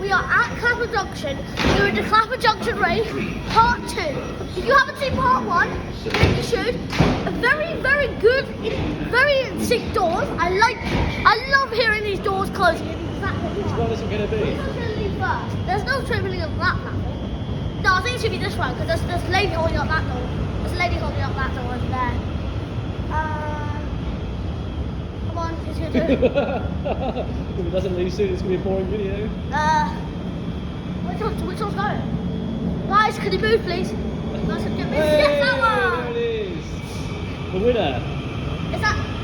we are at Clapham Junction doing the Clapham Junction Race Part 2. If you haven't seen Part 1, then you should. A very, very good, very sick doors. I love hearing these doors closing. Which one is it going to be? Which one's going to leave first? There's no travelling on that platform. No, I think it should be this one because there's a lady holding up that door. There's a lady holding up that door over there. Come on, it's your turn. If it doesn't leave soon, it's going to be a boring video. Which one's going? Guys, can you move, please? Guys, can you move? Hey, Yes, that one! there it is. The winner. Is that?